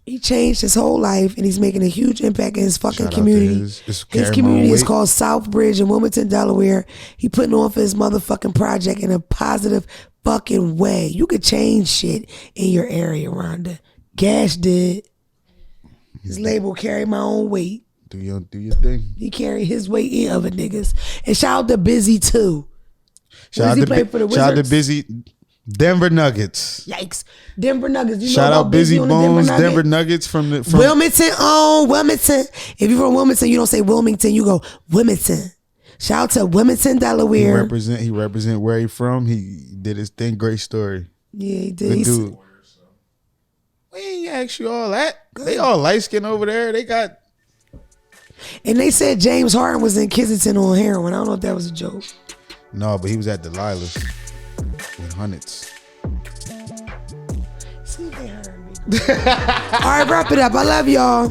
He changed his whole life and he's making a huge impact in his fucking Shout out to community. his His carry community my is weight. called Southbridge in Wilmington, Delaware. He putting on for his motherfucking project in a positive fucking way. You could change shit in your area, Rhonda. Gash did. His label Carry My Own Weight. Do your thing. He carry his weight in other niggas. And shout out to Busy too. Shout out the shout out to Wizards? Busy Denver Nuggets. Yikes. Denver Nuggets. You Shout know out about Busy on the Bones, Denver Nuggets? Nuggets from Wilmington on Wilmington. If you're from Wilmington, you don't say Wilmington, you go Wilmington. Shout out to Wilmington, He Delaware. represent where he from. He did his thing. Great story. Yeah, he did. Good He's- dude. We ain't ask you all that. They all light skin over there. They got And they said James Harden was in Kensington on heroin. I don't know if that was a joke. no, but he was at Delilah's with hundreds. See if they heard me. All right, wrap it up. I love y'all.